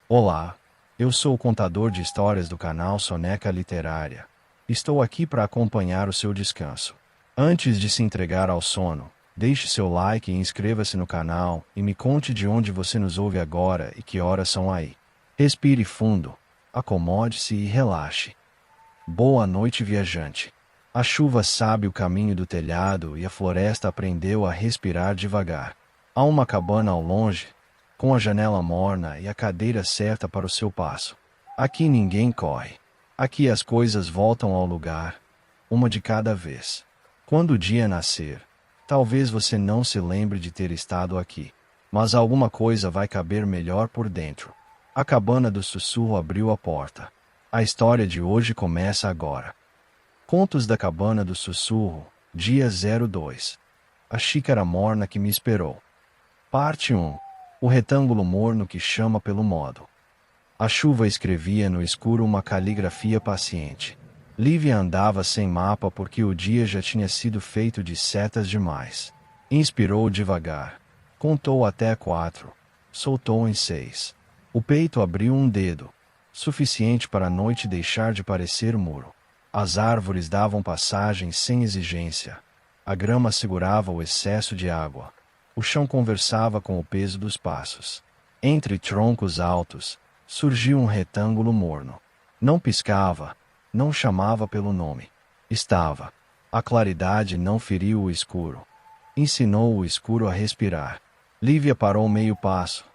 Olá, eu sou o contador de histórias do canal Soneca Literária. Estou aqui para acompanhar o seu descanso. Antes de se entregar ao sono, deixe seu like e inscreva-se no canal e me conte de onde você nos ouve agora e que horas são aí. Respire fundo, acomode-se e relaxe. Boa noite, viajante. A chuva sabe o caminho do telhado e a floresta aprendeu a respirar devagar. Há uma cabana ao longe, com a janela morna e a cadeira certa para o seu passo. Aqui ninguém corre. Aqui as coisas voltam ao lugar, uma de cada vez. Quando o dia nascer, talvez você não se lembre de ter estado aqui, mas alguma coisa vai caber melhor por dentro. A cabana do sussurro abriu a porta. A história de hoje começa agora. Contos da Cabana do Sussurro, dia 02. A xícara morna que me esperou. Parte 1. O retângulo morno que chama pelo modo. A chuva escrevia no escuro uma caligrafia paciente. Lívia andava sem mapa porque o dia já tinha sido feito de setas demais. Inspirou devagar. Contou até 4. Soltou em 6. O peito abriu um dedo, suficiente para a noite deixar de parecer muro. As árvores davam passagem sem exigência. A grama segurava o excesso de água. O chão conversava com o peso dos passos. Entre troncos altos, surgiu um retângulo morno. Não piscava, não chamava pelo nome. Estava. A claridade não feriu o escuro. Ensinou o escuro a respirar. Lívia parou meio passo.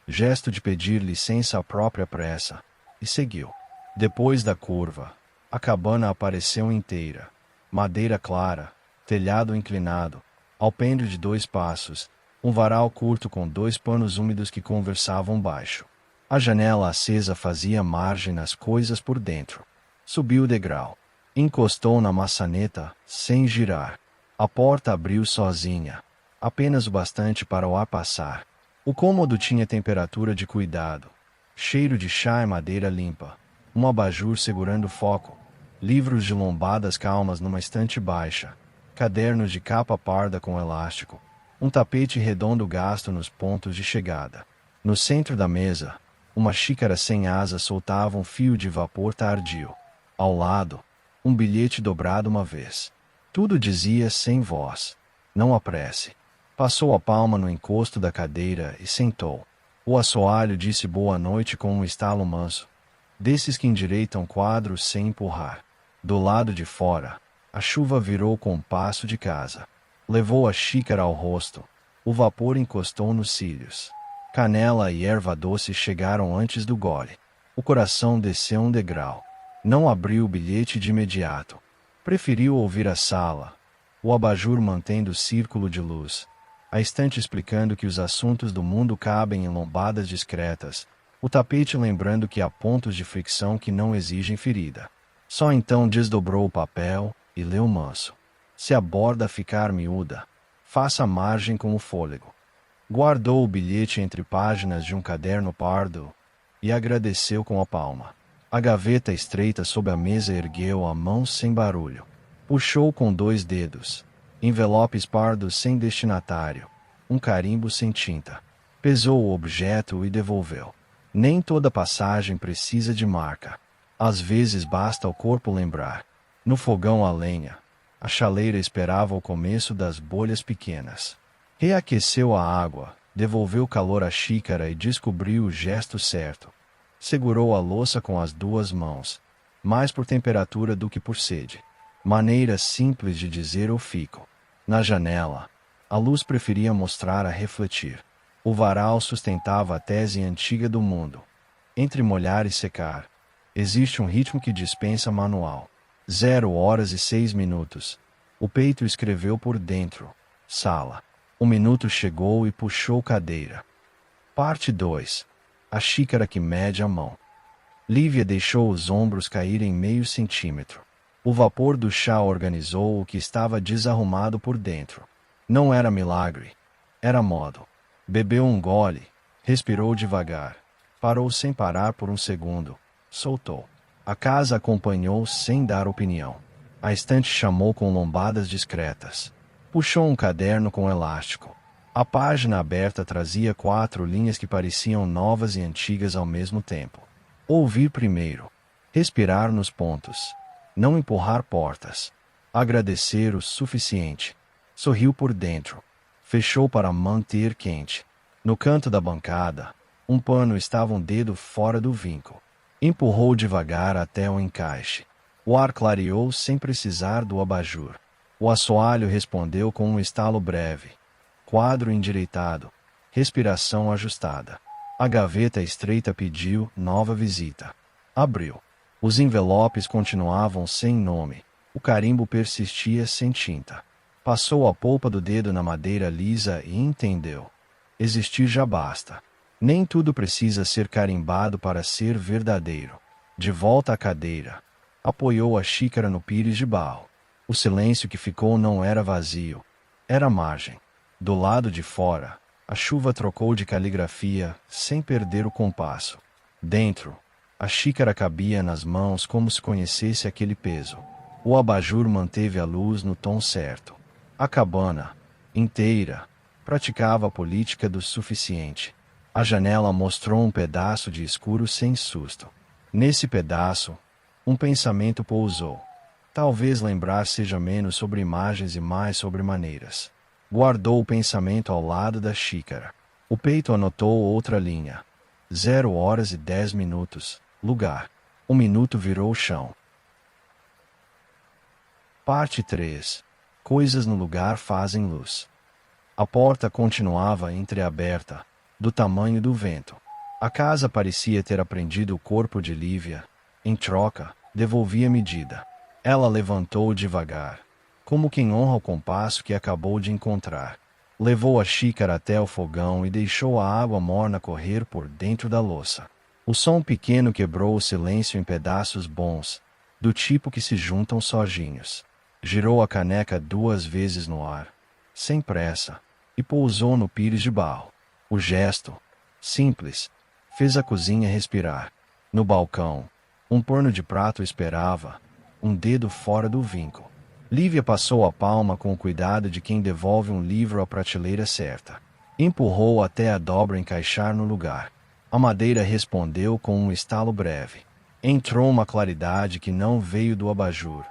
Gesto de pedir licença à própria pressa. E seguiu. Depois da curva, a cabana apareceu inteira. Madeira clara, telhado inclinado, alpendre de 2 passos, um varal curto com 2 panos úmidos que conversavam baixo. A janela acesa fazia margem nas coisas por dentro. Subiu o degrau. Encostou na maçaneta, sem girar. A porta abriu sozinha. Apenas o bastante para o ar passar. O cômodo tinha temperatura de cuidado. Cheiro de chá e madeira limpa. Um abajur segurando foco. Livros de lombadas calmas numa estante baixa. Cadernos de capa parda com elástico. Um tapete redondo gasto nos pontos de chegada. No centro da mesa, uma xícara sem asa soltava um fio de vapor tardio. Ao lado, um bilhete dobrado uma vez. Tudo dizia sem voz. Não apresse. Passou a palma no encosto da cadeira e sentou. O assoalho disse boa noite com um estalo manso. Desses que endireitam quadros sem empurrar. Do lado de fora, a chuva virou com o passo de casa. Levou a xícara ao rosto. O vapor encostou nos cílios. Canela e erva doce chegaram antes do gole. O coração desceu um degrau. Não abriu o bilhete de imediato. Preferiu ouvir a sala. O abajur mantendo o círculo de luz. A estante explicando que os assuntos do mundo cabem em lombadas discretas. O tapete lembrando que há pontos de fricção que não exigem ferida. Só então desdobrou o papel e leu manso. Se a borda ficar miúda, faça margem com o fôlego. Guardou o bilhete entre páginas de um caderno pardo e agradeceu com a palma. A gaveta estreita sob a mesa ergueu a mão sem barulho. Puxou com 2 dedos. Envelopes pardos sem destinatário. Um carimbo sem tinta. Pesou o objeto e devolveu. Nem toda passagem precisa de marca. Às vezes basta o corpo lembrar. No fogão a lenha. A chaleira esperava o começo das bolhas pequenas. Reaqueceu a água, devolveu calor à xícara e descobriu o gesto certo. Segurou a louça com as 2 mãos, mais por temperatura do que por sede. Maneira simples de dizer eu fico. Na janela, a luz preferia mostrar a refletir. O varal sustentava a tese antiga do mundo. Entre molhar e secar, existe um ritmo que dispensa manual. 0h06. O peito escreveu por dentro. Sala. O minuto chegou e puxou cadeira. Parte 2. A xícara que mede a mão. Lívia deixou os ombros caírem meio centímetro. O vapor do chá organizou o que estava desarrumado por dentro. Não era milagre. Era modo. Bebeu um gole. Respirou devagar. Parou sem parar por um segundo. Soltou. A casa acompanhou sem dar opinião. A estante chamou com lombadas discretas. Puxou um caderno com elástico. A página aberta trazia 4 linhas que pareciam novas e antigas ao mesmo tempo. Ouvir primeiro. Respirar nos pontos. Não empurrar portas. Agradecer o suficiente. Sorriu por dentro. Fechou para manter quente. No canto da bancada, um pano estava um dedo fora do vinco. Empurrou devagar até o encaixe. O ar clareou sem precisar do abajur. O assoalho respondeu com um estalo breve. Quadro endireitado. Respiração ajustada. A gaveta estreita pediu nova visita. Abriu. Os envelopes continuavam sem nome. O carimbo persistia sem tinta. Passou a polpa do dedo na madeira lisa e entendeu. Existir já basta. Nem tudo precisa ser carimbado para ser verdadeiro. De volta à cadeira. Apoiou a xícara no pires de barro. O silêncio que ficou não era vazio. Era margem. Do lado de fora, a chuva trocou de caligrafia, sem perder o compasso. Dentro, a xícara cabia nas mãos como se conhecesse aquele peso. O abajur manteve a luz no tom certo. A cabana, inteira, praticava a política do suficiente. A janela mostrou um pedaço de escuro sem susto. Nesse pedaço, um pensamento pousou. Talvez lembrar seja menos sobre imagens e mais sobre maneiras. Guardou o pensamento ao lado da xícara. O peito anotou outra linha. 0h10, lugar. 1 minuto virou o chão. Parte 3. Coisas no lugar fazem luz. A porta continuava entreaberta, do tamanho do vento. A casa parecia ter aprendido o corpo de Lívia. Em troca, devolvia a medida. Ela levantou devagar, como quem honra o compasso que acabou de encontrar. Levou a xícara até o fogão e deixou a água morna correr por dentro da louça. O som pequeno quebrou o silêncio em pedaços bons, do tipo que se juntam sozinhos. Girou a caneca 2 vezes no ar, sem pressa, e pousou no pires de barro. O gesto, simples, fez a cozinha respirar. No balcão, um pano de prato esperava, um dedo fora do vinco. Lívia passou a palma com o cuidado de quem devolve um livro à prateleira certa. Empurrou até a dobra encaixar no lugar. A madeira respondeu com um estalo breve. Entrou uma claridade que não veio do abajur.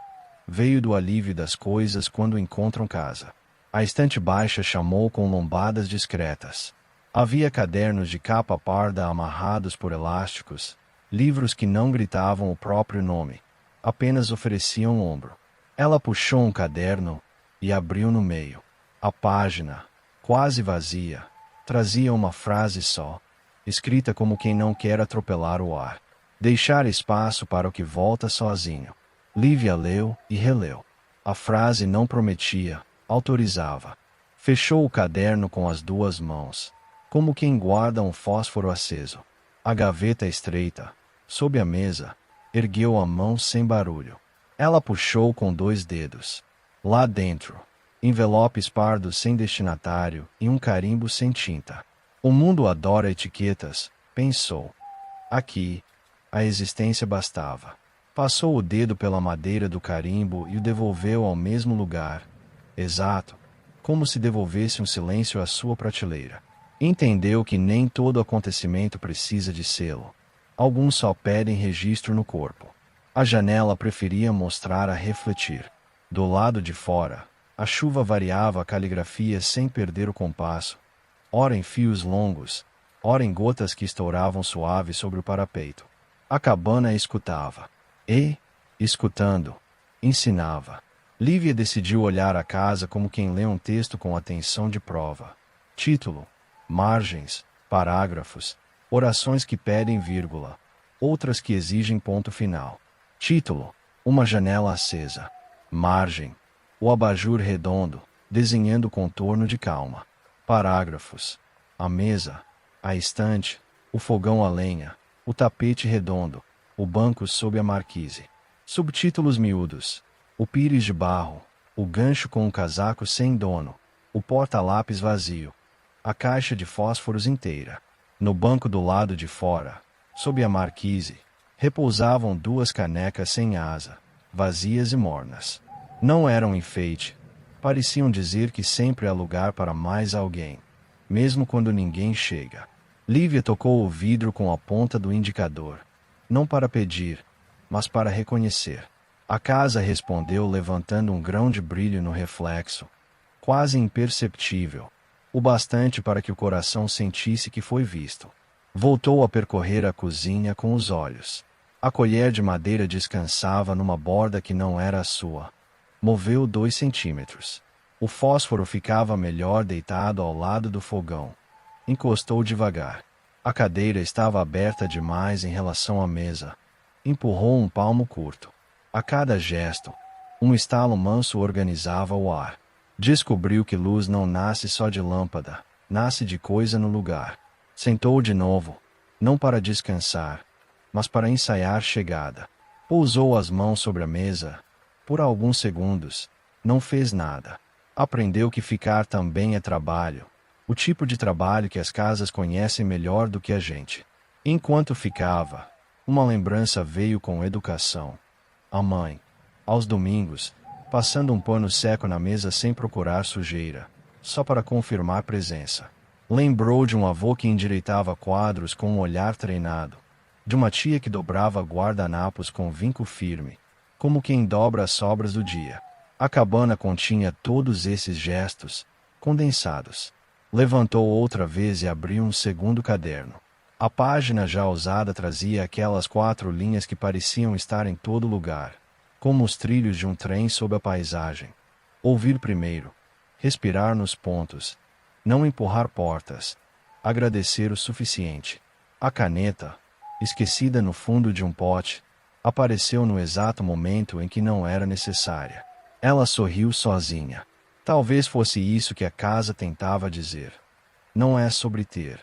Veio do alívio das coisas quando encontram casa. A estante baixa chamou com lombadas discretas. Havia cadernos de capa parda amarrados por elásticos, livros que não gritavam o próprio nome, apenas ofereciam ombro. Ela puxou um caderno e abriu no meio. A página, quase vazia, trazia uma frase só, escrita como quem não quer atropelar o ar. Deixar espaço para o que volta sozinho. Lívia leu e releu. A frase não prometia, autorizava. Fechou o caderno com as 2 mãos, como quem guarda um fósforo aceso. A gaveta estreita, sob a mesa, ergueu a mão sem barulho. Ela puxou com 2 dedos. Lá dentro, envelopes pardos sem destinatário e um carimbo sem tinta. O mundo adora etiquetas, pensou. Aqui, a existência bastava. Passou o dedo pela madeira do carimbo e o devolveu ao mesmo lugar. Exato, como se devolvesse um silêncio à sua prateleira. Entendeu que nem todo acontecimento precisa de selo. Alguns só pedem registro no corpo. A janela preferia mostrar a refletir. Do lado de fora, a chuva variava a caligrafia sem perder o compasso, ora em fios longos, ora em gotas que estouravam suaves sobre o parapeito. A cabana escutava. E, escutando, ensinava. Lívia decidiu olhar a casa como quem lê um texto com atenção de prova. Título, margens, parágrafos, orações que pedem vírgula, outras que exigem ponto final. Título, uma janela acesa. Margem, o abajur redondo, desenhando contorno de calma. Parágrafos, a mesa, a estante, o fogão a lenha, o tapete redondo, o banco sob a marquise. Subtítulos miúdos, o pires de barro, o gancho com o casaco sem dono, o porta-lápis vazio, a caixa de fósforos inteira. No banco do lado de fora, sob a marquise, repousavam 2 canecas sem asa, vazias e mornas. Não eram enfeite, pareciam dizer que sempre há lugar para mais alguém. mesmo quando ninguém chega. Lívia tocou o vidro com a ponta do indicador. Não para pedir, mas para reconhecer. A casa respondeu levantando um grão de brilho no reflexo, quase imperceptível, o bastante para que o coração sentisse que foi visto. Voltou a percorrer a cozinha com os olhos. A colher de madeira descansava numa borda que não era a sua. Moveu 2 centímetros. O fósforo ficava melhor deitado ao lado do fogão. Encostou devagar. A cadeira estava aberta demais em relação à mesa. Empurrou um palmo curto. A cada gesto, um estalo manso organizava o ar. Descobriu que luz não nasce só de lâmpada, nasce de coisa no lugar. Sentou de novo, não para descansar, mas para ensaiar chegada. Pousou as mãos sobre a mesa. Por alguns segundos, não fez nada. Aprendeu que ficar também é trabalho. O tipo de trabalho que as casas conhecem melhor do que a gente. Enquanto ficava, uma lembrança veio com educação. A mãe, aos domingos, passando um pano seco na mesa sem procurar sujeira, só para confirmar presença. Lembrou de um avô que endireitava quadros com um olhar treinado, de uma tia que dobrava guardanapos com vinco firme, como quem dobra as sobras do dia. A cabana continha todos esses gestos, condensados. Levantou outra vez e abriu um segundo caderno. A página já usada trazia aquelas 4 linhas que pareciam estar em todo lugar, como os trilhos de um trem sob a paisagem. Ouvir primeiro, respirar nos pontos, não empurrar portas, agradecer o suficiente. A caneta, esquecida no fundo de um pote, apareceu no exato momento em que não era necessária. Ela sorriu sozinha. Talvez fosse isso que a casa tentava dizer. Não é sobre ter,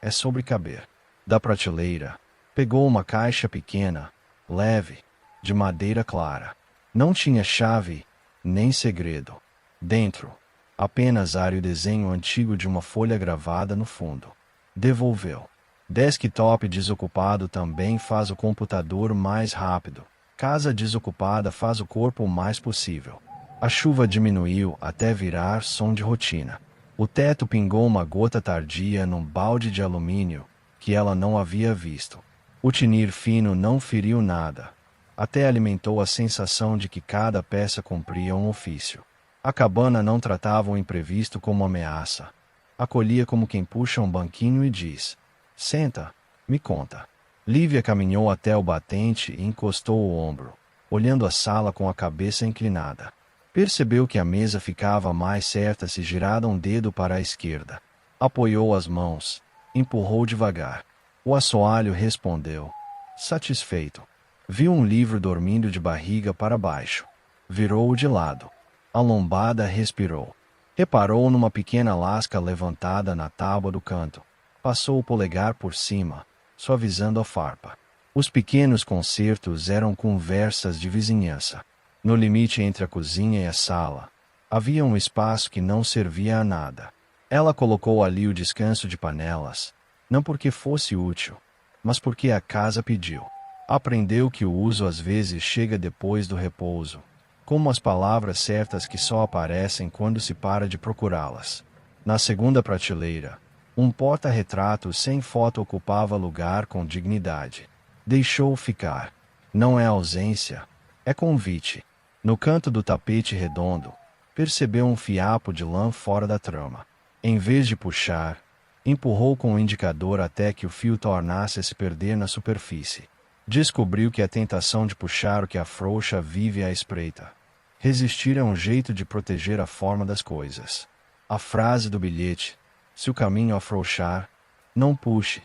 é sobre caber. Da prateleira, pegou uma caixa pequena, leve, de madeira clara. Não tinha chave, nem segredo. Dentro, apenas o desenho antigo de uma folha gravada no fundo. Devolveu. Desktop desocupado também faz o computador mais rápido. Casa desocupada faz o corpo o mais possível. A chuva diminuiu até virar som de rotina. O teto pingou uma gota tardia num balde de alumínio, que ela não havia visto. O tinir fino não feriu nada. Até alimentou a sensação de que cada peça cumpria um ofício. A cabana não tratava o imprevisto como ameaça. Acolhia como quem puxa um banquinho e diz: senta, me conta. Lívia caminhou até o batente e encostou o ombro, olhando a sala com a cabeça inclinada. Percebeu que a mesa ficava mais certa se girada um dedo para a esquerda. Apoiou as mãos, empurrou devagar. O assoalho respondeu, satisfeito. Viu um livro dormindo de barriga para baixo. Virou-o de lado. A lombada respirou. Reparou numa pequena lasca levantada na tábua do canto. Passou o polegar por cima, suavizando a farpa. Os pequenos concertos eram conversas de vizinhança. No limite entre a cozinha e a sala, havia um espaço que não servia a nada. Ela colocou ali o descanso de panelas, não porque fosse útil, mas porque a casa pediu. Aprendeu que o uso às vezes chega depois do repouso, como as palavras certas que só aparecem quando se para de procurá-las. Na segunda prateleira, um porta-retrato sem foto ocupava lugar com dignidade. Deixou ficar. Não é ausência, é convite. No canto do tapete redondo, percebeu um fiapo de lã fora da trama. Em vez de puxar, empurrou com o indicador até que o fio tornasse a se perder na superfície. Descobriu que a tentação de puxar o que afrouxa vive à espreita. Resistir é um jeito de proteger a forma das coisas. A frase do bilhete, se o caminho afrouxar, não puxe,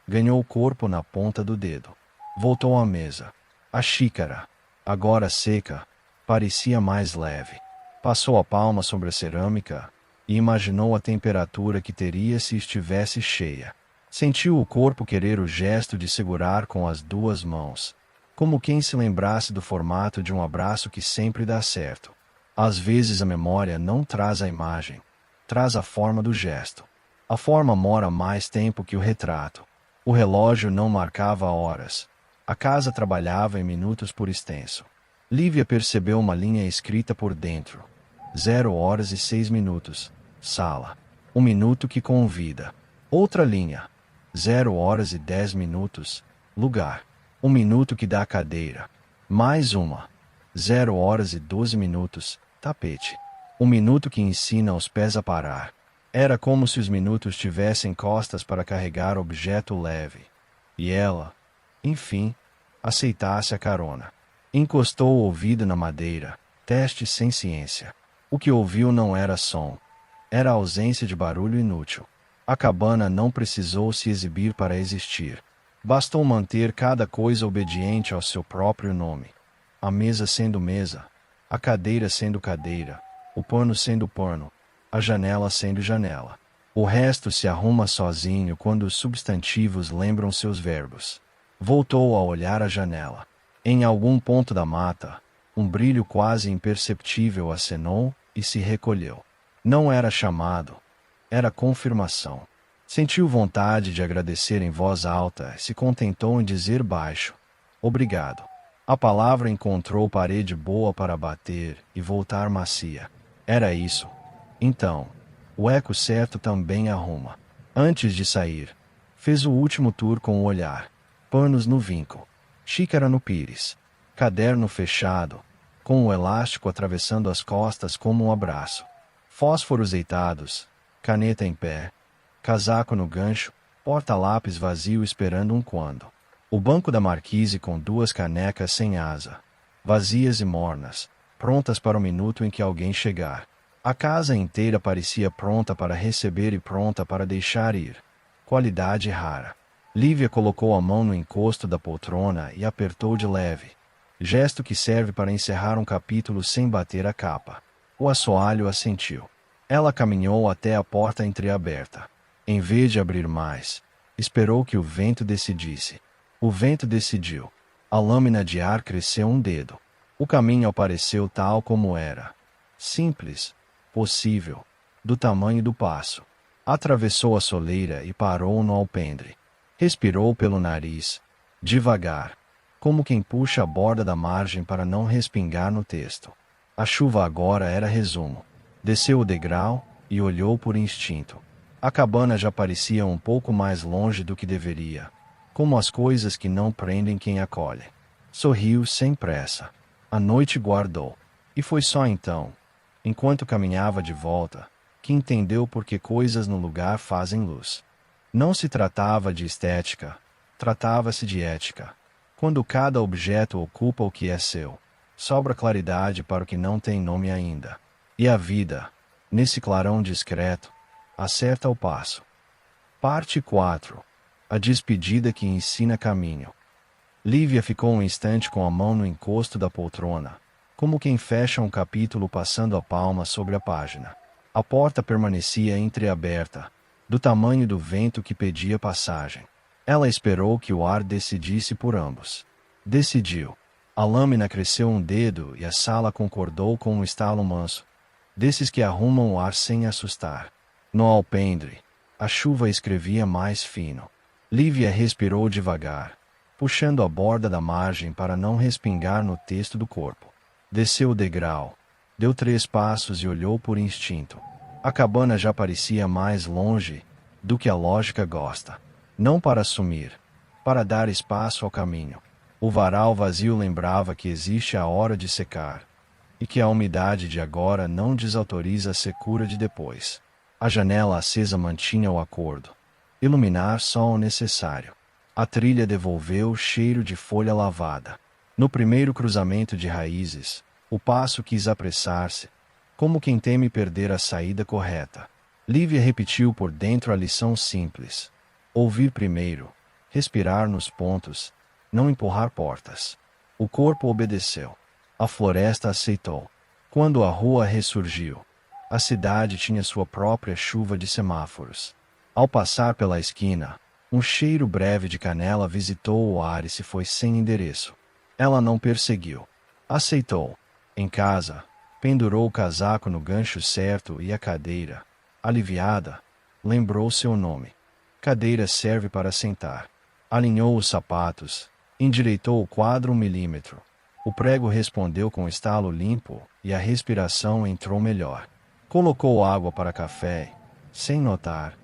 ganhou o corpo na ponta do dedo. Voltou à mesa. A xícara, agora seca, parecia mais leve. Passou a palma sobre a cerâmica e imaginou a temperatura que teria se estivesse cheia. Sentiu o corpo querer o gesto de segurar com as 2 mãos, como quem se lembrasse do formato de um abraço que sempre dá certo. Às vezes a memória não traz a imagem, traz a forma do gesto. A forma mora mais tempo que o retrato. O relógio não marcava horas. A casa trabalhava em minutos por extenso. Lívia percebeu uma linha escrita por dentro. 0 horas e 6 minutos. Sala. Um minuto que convida. Outra linha. 0h10. Lugar. Um minuto que dá cadeira. Mais uma. 0h12. Tapete. Um minuto que ensina os pés a parar. Era como se os minutos tivessem costas para carregar objeto leve. E ela, enfim, aceitasse a carona. Encostou o ouvido na madeira. Teste sem ciência. O que ouviu não era som. Era a ausência de barulho inútil. A cabana não precisou se exibir para existir. Bastou manter cada coisa obediente ao seu próprio nome. A mesa sendo mesa, a cadeira sendo cadeira, o pano sendo pano, a janela sendo janela. O resto se arruma sozinho quando os substantivos lembram seus verbos. Voltou a olhar a janela. Em algum ponto da mata, um brilho quase imperceptível acenou e se recolheu. Não era chamado, era confirmação. Sentiu vontade de agradecer em voz alta e se contentou em dizer baixo: obrigado. A palavra encontrou parede boa para bater e voltar macia. Era isso. Então, o eco certo também arruma. Antes de sair, fez o último tour com o olhar. Panos no vinco. Xícara no pires. Caderno fechado, com o elástico atravessando as costas como um abraço. Fósforos deitados, caneta em pé, casaco no gancho, porta-lápis vazio esperando um quando. O banco da marquise com duas canecas sem asa, vazias e mornas, prontas para o minuto em que alguém chegar. A casa inteira parecia pronta para receber e pronta para deixar ir. Qualidade rara. Lívia colocou a mão no encosto da poltrona e apertou de leve. Gesto que serve para encerrar um capítulo sem bater a capa. O assoalho assentiu. Ela caminhou até a porta entreaberta. Em vez de abrir mais, esperou que o vento decidisse. O vento decidiu. A lâmina de ar cresceu um dedo. O caminho apareceu tal como era. Simples, possível, do tamanho do passo. Atravessou a soleira e parou no alpendre. Respirou pelo nariz, devagar, como quem puxa a borda da margem para não respingar no texto. A chuva agora era resumo. Desceu o degrau e olhou por instinto. A cabana já parecia um pouco mais longe do que deveria, como as coisas que não prendem quem acolhe. Sorriu sem pressa. A noite guardou. E foi só então, enquanto caminhava de volta, que entendeu por que coisas no lugar fazem luz. Não se tratava de estética, tratava-se de ética. Quando cada objeto ocupa o que é seu, sobra claridade para o que não tem nome ainda. E a vida, nesse clarão discreto, acerta o passo. Parte 4. A despedida que ensina caminho. Lívia ficou um instante com a mão no encosto da poltrona, como quem fecha um capítulo passando a palma sobre a página. A porta permanecia entreaberta, do tamanho do vento que pedia passagem. Ela esperou que o ar decidisse por ambos. Decidiu. A lâmina cresceu um dedo e a sala concordou com um estalo manso, desses que arrumam o ar sem assustar. No alpendre, a chuva escrevia mais fino. Lívia respirou devagar, puxando a borda da margem para não respingar no texto do corpo. Desceu o degrau, deu 3 passos e olhou por instinto. A cabana já parecia mais longe do que a lógica gosta. Não para sumir, para dar espaço ao caminho. O varal vazio lembrava que existe a hora de secar, e que a umidade de agora não desautoriza a secura de depois. A janela acesa mantinha o acordo. Iluminar só o necessário. A trilha devolveu o cheiro de folha lavada. No primeiro cruzamento de raízes, o passo quis apressar-se, como quem teme perder a saída correta. Lívia repetiu por dentro a lição simples. Ouvir primeiro, respirar nos pontos, não empurrar portas. O corpo obedeceu. A floresta aceitou. Quando a rua ressurgiu, a cidade tinha sua própria chuva de semáforos. Ao passar pela esquina, um cheiro breve de canela visitou o ar e se foi sem endereço. Ela não perseguiu. Aceitou. Em casa, pendurou o casaco no gancho certo e a cadeira, aliviada, lembrou seu nome. Cadeira serve para sentar. Alinhou os sapatos, endireitou o quadro 1 milímetro. O prego respondeu com estalo limpo e a respiração entrou melhor. Colocou água para café Sem notar,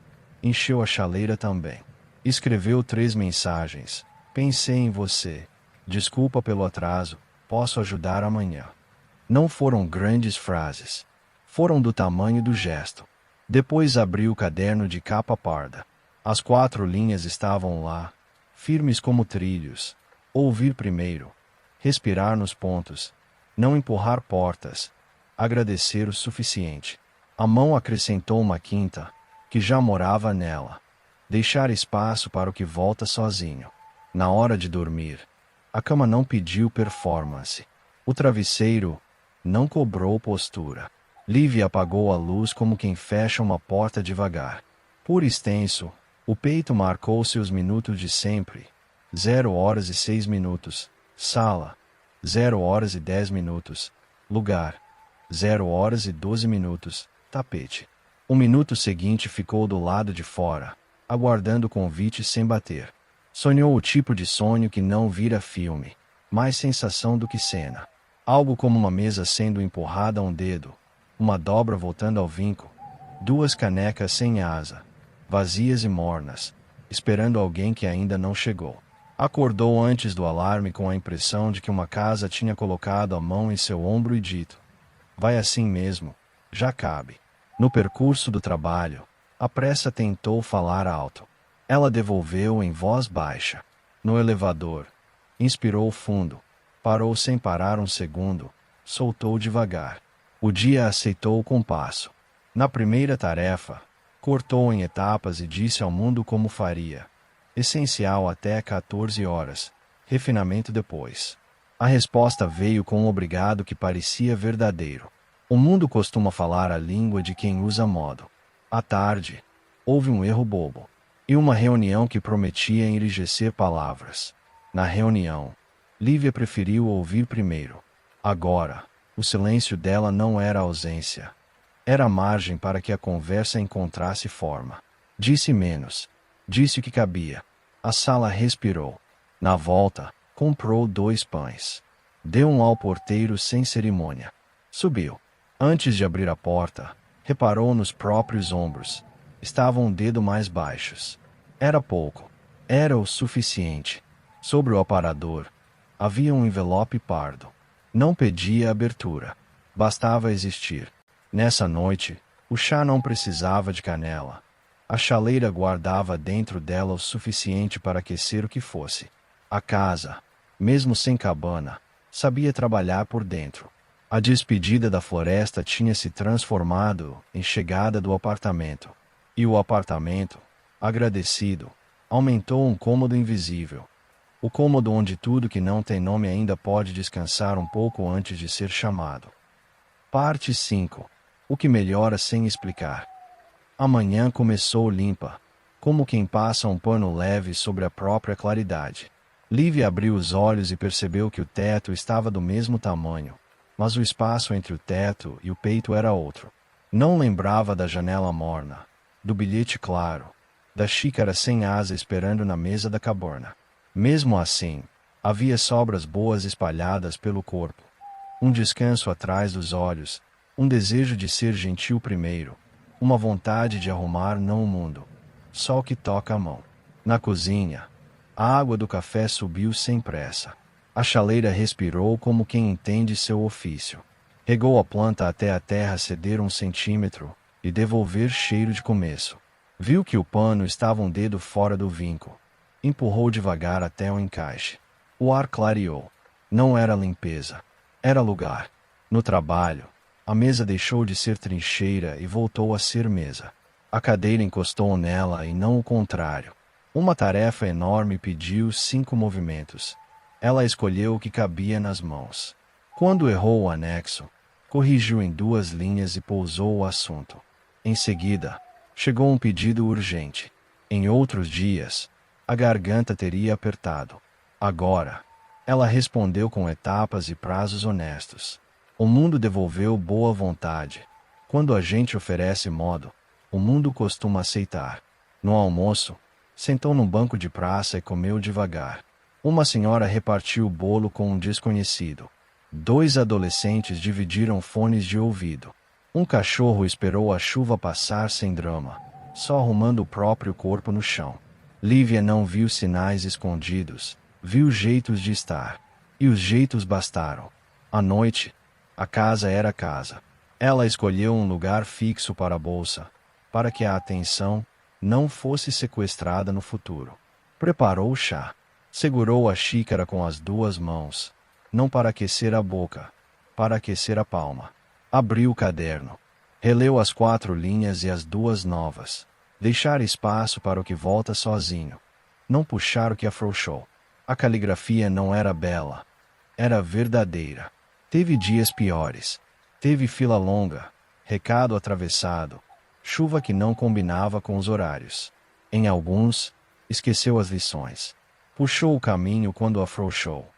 encheu a chaleira também. Escreveu 3 mensagens. Pensei em você. Desculpa pelo atraso, posso ajudar amanhã. Não foram grandes frases. Foram do tamanho do gesto. Depois abriu o caderno de capa parda. As 4 linhas estavam lá, firmes como trilhos. Ouvir primeiro. Respirar nos pontos. Não empurrar portas. Agradecer o suficiente. A mão acrescentou uma quinta, que já morava nela. Deixar espaço para o que volta sozinho. Na hora de dormir, a cama não pediu performance. O travesseiro não cobrou postura. Lívia apagou a luz como quem fecha uma porta devagar. Por extenso, o peito marcou seus minutos de sempre. 0h06. Sala. 0h10. Lugar. 0h12. Tapete. O minuto seguinte ficou do lado de fora, aguardando o convite sem bater. Sonhou o tipo de sonho que não vira filme. Mais sensação do que cena. Algo como uma mesa sendo empurrada a um dedo. Uma dobra voltando ao vinco. 2 canecas sem asa. Vazias e mornas. Esperando alguém que ainda não chegou. Acordou antes do alarme com a impressão de que uma casa tinha colocado a mão em seu ombro e dito: vai assim mesmo, já cabe. No percurso do trabalho, a pressa tentou falar alto. Ela devolveu em voz baixa. No elevador, inspirou fundo, parou sem parar um segundo, soltou devagar. O dia aceitou o compasso. Na primeira tarefa, cortou em etapas e disse ao mundo como faria. Essencial até 14 horas, refinamento depois. A resposta veio com um obrigado que parecia verdadeiro. O mundo costuma falar a língua de quem usa modo. À tarde, houve um erro bobo. E uma reunião que prometia enrijecer palavras. Na reunião, Lívia preferiu ouvir primeiro. Agora, o silêncio dela não era ausência. Era margem para que a conversa encontrasse forma. Disse menos. Disse o que cabia. A sala respirou. Na volta, comprou 2 pães. Deu um ao porteiro sem cerimônia. Subiu. Antes de abrir a porta, reparou nos próprios ombros. Estavam um dedo mais baixos. Era pouco. Era o suficiente. Sobre o aparador, havia um envelope pardo. Não pedia abertura. Bastava existir. Nessa noite, o chá não precisava de canela. A chaleira guardava dentro dela o suficiente para aquecer o que fosse. A casa, mesmo sem cabana, sabia trabalhar por dentro. A despedida da floresta tinha se transformado em chegada do apartamento. E o apartamento, agradecido, aumentou um cômodo invisível. O cômodo onde tudo que não tem nome ainda pode descansar um pouco antes de ser chamado. Parte 5. O que melhora sem explicar. A manhã começou limpa, como quem passa um pano leve sobre a própria claridade. Lívia abriu os olhos e percebeu que o teto estava do mesmo tamanho, mas o espaço entre o teto e o peito era outro. Não lembrava da janela morna, do bilhete claro, da xícara sem asa esperando na mesa da cabana. Mesmo assim, havia sobras boas espalhadas pelo corpo. Um descanso atrás dos olhos, um desejo de ser gentil primeiro, uma vontade de arrumar não o mundo, só o que toca a mão. Na cozinha, a água do café subiu sem pressa. A chaleira respirou como quem entende seu ofício. Regou a planta até a terra ceder 1 centímetro e devolver cheiro de começo. Viu que o pano estava um dedo fora do vinco. Empurrou devagar até o encaixe. O ar clareou. Não era limpeza. Era lugar. No trabalho, a mesa deixou de ser trincheira e voltou a ser mesa. A cadeira encostou nela e não o contrário. Uma tarefa enorme pediu 5 movimentos. Ela escolheu o que cabia nas mãos. Quando errou o anexo, corrigiu em 2 linhas e pousou o assunto. Em seguida, chegou um pedido urgente. Em outros dias, a garganta teria apertado. Agora, ela respondeu com etapas e prazos honestos. O mundo devolveu boa vontade. Quando a gente oferece modo, o mundo costuma aceitar. No almoço, sentou num banco de praça e comeu devagar. Uma senhora repartiu o bolo com um desconhecido. 2 adolescentes dividiram fones de ouvido. Um cachorro esperou a chuva passar sem drama, só arrumando o próprio corpo no chão. Lívia não viu sinais escondidos, viu jeitos de estar. E os jeitos bastaram. À noite, a casa era casa. Ela escolheu um lugar fixo para a bolsa, para que a atenção não fosse sequestrada no futuro. Preparou o chá. Segurou a xícara com as duas mãos, não para aquecer a boca, para aquecer a palma. Abriu o caderno. Releu as 4 linhas e as 2 novas. Deixar espaço para o que volta sozinho. Não puxar o que afrouxou. A caligrafia não era bela. Era verdadeira. Teve dias piores. Teve fila longa, recado atravessado, chuva que não combinava com os horários. Em alguns, esqueceu as lições. Puxou o caminho quando afrouxou.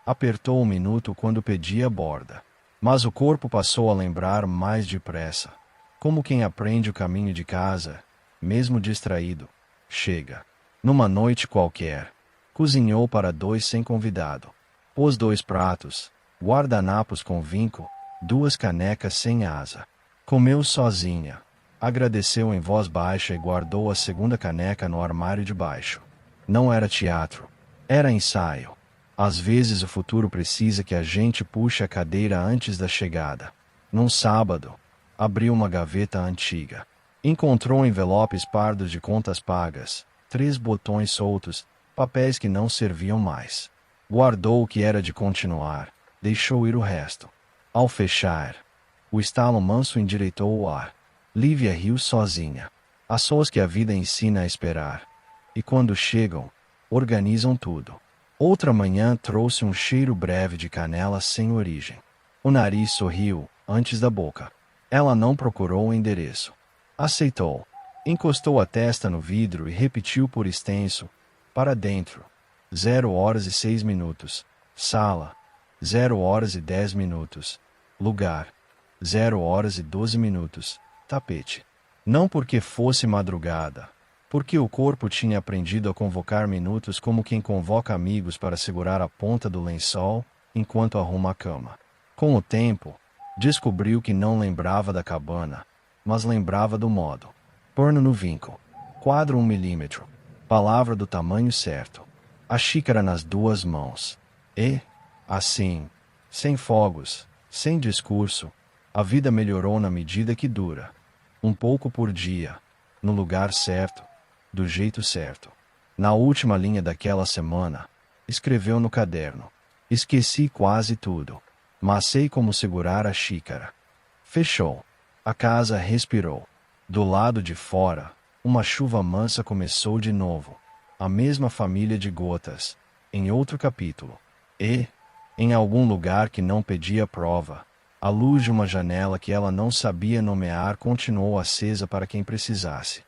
Apertou o minuto quando pedia borda. Mas o corpo passou a lembrar mais depressa. Como quem aprende o caminho de casa, mesmo distraído. Chega. Numa noite qualquer. Cozinhou para 2 sem convidado. Pôs 2 pratos, guardanapos com vinco, 2 canecas sem asa. Comeu sozinha. Agradeceu em voz baixa e guardou a segunda caneca no armário de baixo. Não era teatro. Era ensaio. Às vezes o futuro precisa que a gente puxe a cadeira antes da chegada. Num sábado, abriu uma gaveta antiga. Encontrou envelopes pardos de contas pagas, 3 botões soltos, papéis que não serviam mais. Guardou o que era de continuar, deixou ir o resto. Ao fechar, o estalo manso endireitou o ar. Lívia riu sozinha. As pessoas que a vida ensina a esperar. E quando chegam, organizam tudo. Outra manhã trouxe um cheiro breve de canela sem origem. O nariz sorriu, antes da boca. Ela não procurou o endereço. Aceitou. Encostou a testa no vidro e repetiu por extenso. Para dentro. 0h06. Sala. 0h10. Lugar. 0h12. Tapete. Não porque fosse madrugada. Porque o corpo tinha aprendido a convocar minutos como quem convoca amigos para segurar a ponta do lençol, enquanto arruma a cama. Com o tempo, descobriu que não lembrava da cabana, mas lembrava do modo. Porno no vinco. Quadro 1 milímetro. Palavra do tamanho certo. A xícara nas 2 mãos. E, assim, sem fogos, sem discurso, a vida melhorou na medida que dura. Um pouco por dia, no lugar certo, do jeito certo. Na última linha daquela semana, escreveu no caderno. Esqueci quase tudo, mas sei como segurar a xícara. Fechou. A casa respirou. Do lado de fora, uma chuva mansa começou de novo. A mesma família de gotas, em outro capítulo. E, em algum lugar que não pedia prova, a luz de uma janela que ela não sabia nomear continuou acesa para quem precisasse.